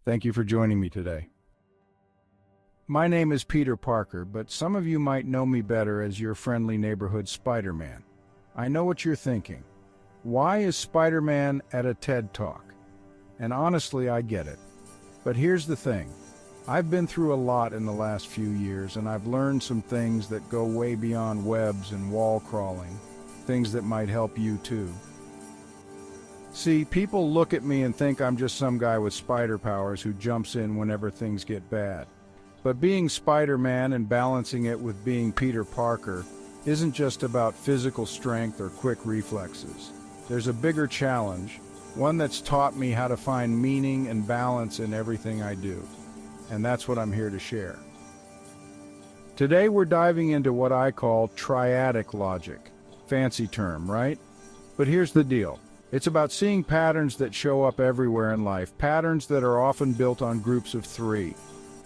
Thank you for joining me today. My name is Peter Parker, but some of you might know me better as your friendly neighborhood Spider-Man. I know what you're thinking. Why is Spider-Man at a TED Talk? And honestly, I get it. But here's the thing. I've been through a lot in the last few years, and I've learned some things that go way beyond webs and wall crawling, things that might help you too. See, people look at me and think I'm just some guy with spider powers who jumps in whenever things get bad. But being Spider-Man and balancing it with being Peter Parker isn't just about physical strength or quick reflexes. There's a bigger challenge, one that's taught me how to find meaning and balance in everything I do. And that's what I'm here to share. Today we're diving into what I call triadic logic. Fancy term, right? But here's the deal. It's about seeing patterns that show up everywhere in life, patterns that are often built on groups of three: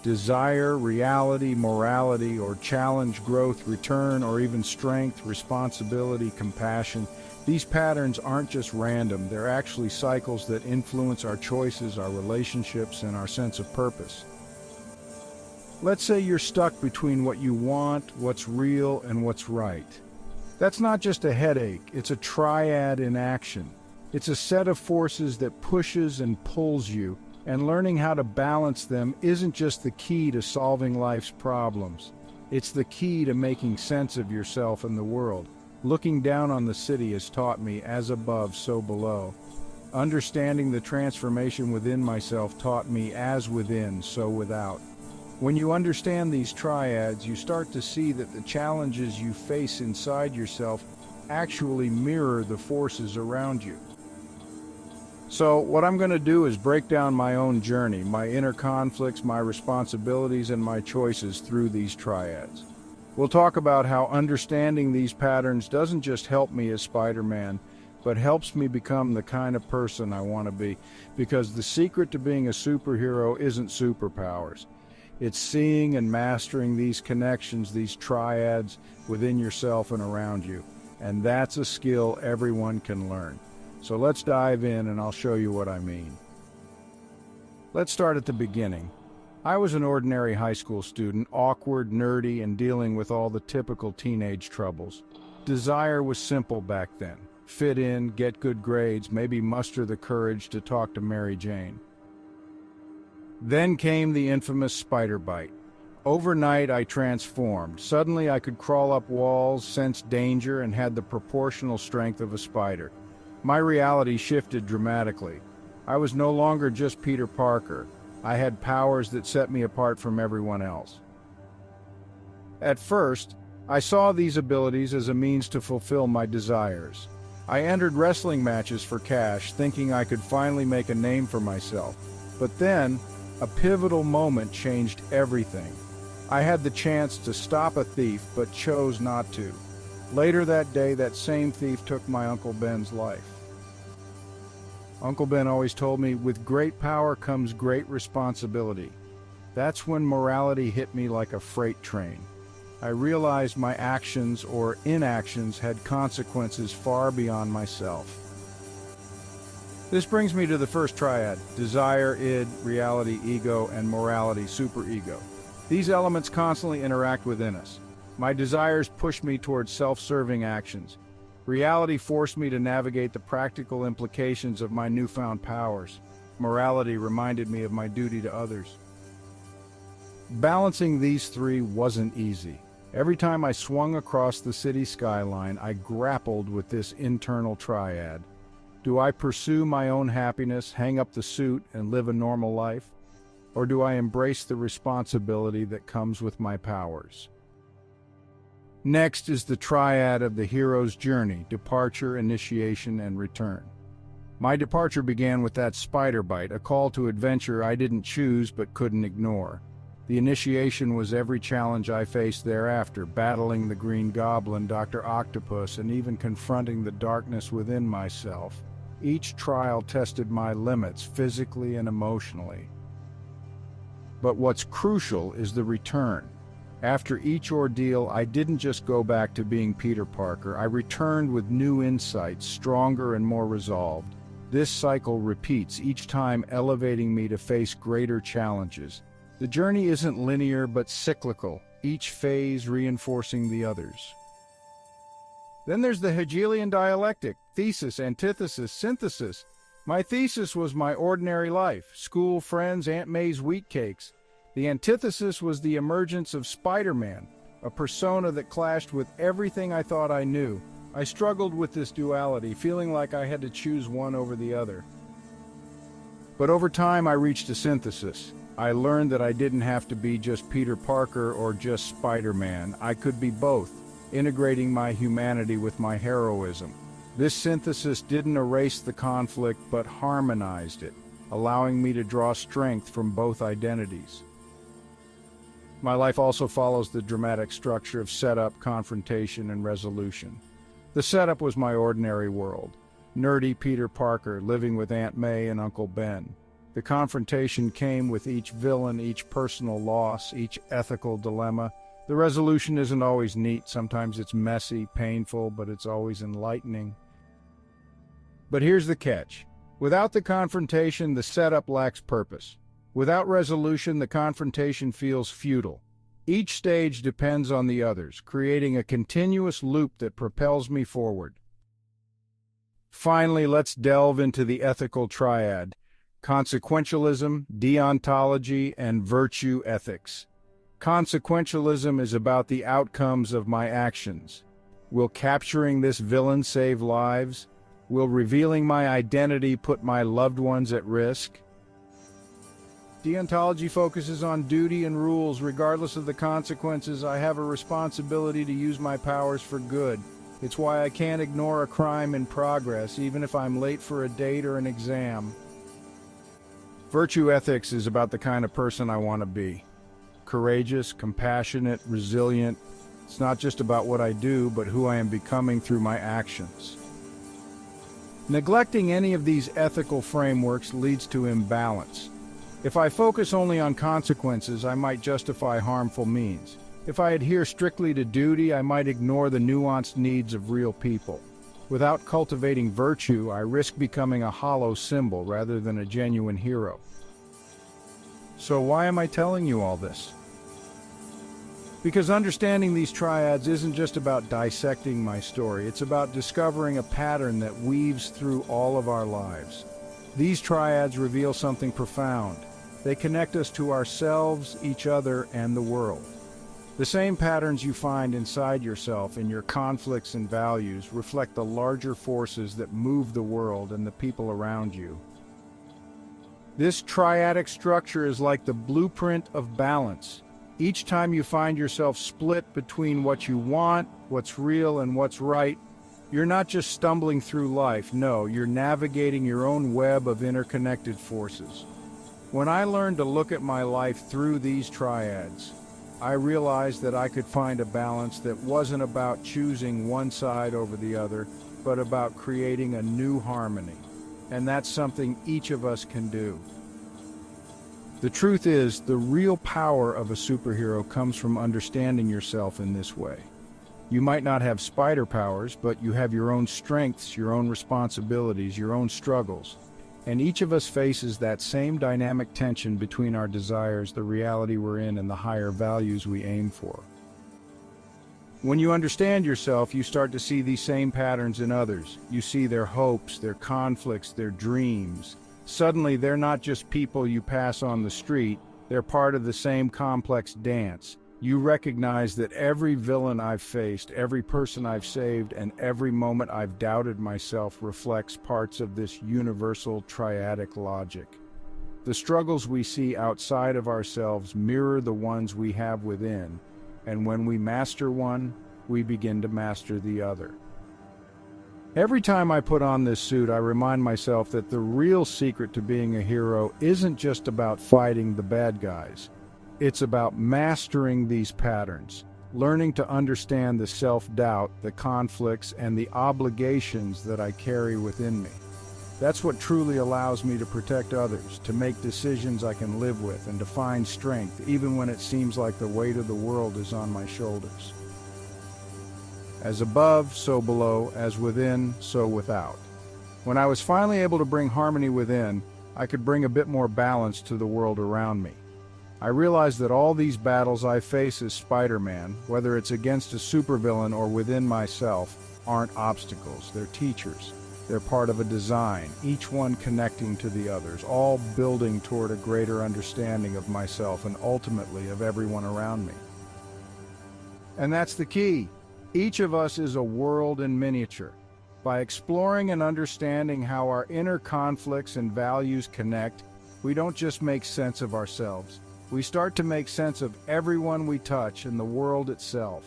desire, reality, morality, or challenge, growth, return, or even strength, responsibility, compassion. These patterns aren't just random, they're actually cycles that influence our choices, our relationships, and our sense of purpose. Let's say you're stuck between what you want, what's real, and what's right. That's not just a headache, it's a triad in action. It's a set of forces that pushes and pulls you, and learning how to balance them isn't just the key to solving life's problems. It's the key to making sense of yourself and the world. Looking down on the city has taught me, as above, so below. Understanding the transformation within myself taught me, as within, so without. When you understand these triads, you start to see that the challenges you face inside yourself actually mirror the forces around you. So what I'm going to do is break down my own journey, my inner conflicts, my responsibilities, and my choices through these triads. We'll talk about how understanding these patterns doesn't just help me as Spider-Man, but helps me become the kind of person I want to be. Because the secret to being a superhero isn't superpowers. It's seeing and mastering these connections, these triads within yourself and around you. And that's a skill everyone can learn. So let's dive in and I'll show you what I mean. Let's start at the beginning. I was an ordinary high school student, awkward, nerdy, and dealing with all the typical teenage troubles. Desire was simple back then. Fit in, get good grades, maybe muster the courage to talk to Mary Jane. Then came the infamous spider bite. Overnight, I transformed. Suddenly, I could crawl up walls, sense danger, and had the proportional strength of a spider. My reality shifted dramatically. I was no longer just Peter Parker. I had powers that set me apart from everyone else. At first, I saw these abilities as a means to fulfill my desires. I entered wrestling matches for cash, thinking I could finally make a name for myself. But then, a pivotal moment changed everything. I had the chance to stop a thief, but chose not to. Later that day, that same thief took my Uncle Ben's life. Uncle Ben always told me, with great power comes great responsibility. That's when morality hit me like a freight train. I realized my actions or inactions had consequences far beyond myself. This brings me to the first triad: desire, id, reality, ego, and morality, superego. These elements constantly interact within us. My desires push me towards self-serving actions. Reality forced me to navigate the practical implications of my newfound powers. Morality reminded me of my duty to others. Balancing these three wasn't easy. Every time I swung across the city skyline, I grappled with this internal triad. Do I pursue my own happiness, hang up the suit, and live a normal life? Or do I embrace the responsibility that comes with my powers? Next is the triad of the hero's journey: departure, initiation, and return. My departure began with that spider bite, a call to adventure I didn't choose but couldn't ignore. The initiation was every challenge I faced thereafter, battling the Green Goblin, Dr. Octopus, and even confronting the darkness within myself. Each trial tested my limits, physically and emotionally. But what's crucial is the return. After each ordeal, I didn't just go back to being Peter Parker. I returned with new insights, stronger and more resolved. This cycle repeats, each time elevating me to face greater challenges. The journey isn't linear but cyclical, each phase reinforcing the others. Then there's the Hegelian dialectic: thesis, antithesis, synthesis. My thesis was my ordinary life, school, friends, Aunt May's wheat cakes. The antithesis was the emergence of Spider-Man, a persona that clashed with everything I thought I knew. I struggled with this duality, feeling like I had to choose one over the other. But over time, I reached a synthesis. I learned that I didn't have to be just Peter Parker or just Spider-Man. I could be both, integrating my humanity with my heroism. This synthesis didn't erase the conflict, but harmonized it, allowing me to draw strength from both identities. My life also follows the dramatic structure of setup, confrontation, and resolution. The setup was my ordinary world. Nerdy Peter Parker living with Aunt May and Uncle Ben. The confrontation came with each villain, each personal loss, each ethical dilemma. The resolution isn't always neat. Sometimes it's messy, painful, but it's always enlightening. But here's the catch. Without the confrontation, the setup lacks purpose. Without resolution, the confrontation feels futile. Each stage depends on the others, creating a continuous loop that propels me forward. Finally, let's delve into the ethical triad: consequentialism, deontology, and virtue ethics. Consequentialism is about the outcomes of my actions. Will capturing this villain save lives? Will revealing my identity put my loved ones at risk? Deontology focuses on duty and rules. Regardless of the consequences, I have a responsibility to use my powers for good. It's why I can't ignore a crime in progress, even if I'm late for a date or an exam. Virtue ethics is about the kind of person I want to be. Courageous, compassionate, resilient. It's not just about what I do, but who I am becoming through my actions. Neglecting any of these ethical frameworks leads to imbalance. If I focus only on consequences, I might justify harmful means. If I adhere strictly to duty, I might ignore the nuanced needs of real people. Without cultivating virtue, I risk becoming a hollow symbol rather than a genuine hero. So why am I telling you all this? Because understanding these triads isn't just about dissecting my story, it's about discovering a pattern that weaves through all of our lives. These triads reveal something profound. They connect us to ourselves, each other, and the world. The same patterns you find inside yourself in your conflicts and values reflect the larger forces that move the world and the people around you. This triadic structure is like the blueprint of balance. Each time you find yourself split between what you want, what's real, and what's right, you're not just stumbling through life. No, you're navigating your own web of interconnected forces. When I learned to look at my life through these triads, I realized that I could find a balance that wasn't about choosing one side over the other, but about creating a new harmony. And that's something each of us can do. The truth is, the real power of a superhero comes from understanding yourself in this way. You might not have spider powers, but you have your own strengths, your own responsibilities, your own struggles. And each of us faces that same dynamic tension between our desires, the reality we're in, and the higher values we aim for. When you understand yourself, you start to see these same patterns in others. You see their hopes, their conflicts, their dreams. Suddenly, they're not just people you pass on the street, they're part of the same complex dance. You recognize that every villain I've faced, every person I've saved, and every moment I've doubted myself reflects parts of this universal triadic logic. The struggles we see outside of ourselves mirror the ones we have within, and when we master one, we begin to master the other. Every time I put on this suit, I remind myself that the real secret to being a hero isn't just about fighting the bad guys. It's about mastering these patterns, learning to understand the self-doubt, the conflicts, and the obligations that I carry within me. That's what truly allows me to protect others, to make decisions I can live with, and to find strength, even when it seems like the weight of the world is on my shoulders. As above, so below, as within, so without. When I was finally able to bring harmony within, I could bring a bit more balance to the world around me. I realized that all these battles I face as Spider-Man, whether it's against a supervillain or within myself, aren't obstacles, they're teachers. They're part of a design, each one connecting to the others, all building toward a greater understanding of myself and ultimately of everyone around me. And that's the key. Each of us is a world in miniature. By exploring and understanding how our inner conflicts and values connect, we don't just make sense of ourselves. We start to make sense of everyone we touch and the world itself.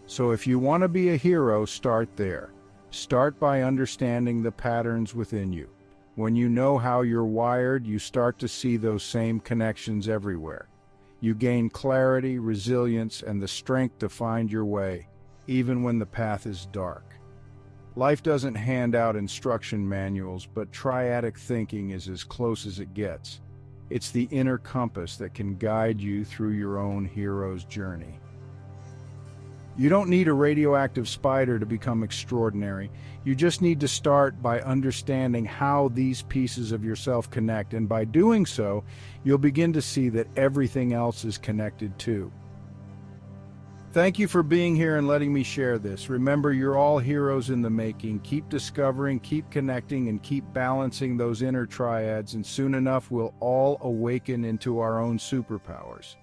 So if you want to be a hero, start there. Start by understanding the patterns within you. When you know how you're wired, you start to see those same connections everywhere. You gain clarity, resilience, and the strength to find your way, even when the path is dark. Life doesn't hand out instruction manuals, but triadic thinking is as close as it gets. It's the inner compass that can guide you through your own hero's journey. You don't need a radioactive spider to become extraordinary. You just need to start by understanding how these pieces of yourself connect, and by doing so, you'll begin to see that everything else is connected too. Thank you for being here and letting me share this. Remember, you're all heroes in the making. Keep discovering, keep connecting, and keep balancing those inner triads, and soon enough we'll all awaken into our own superpowers.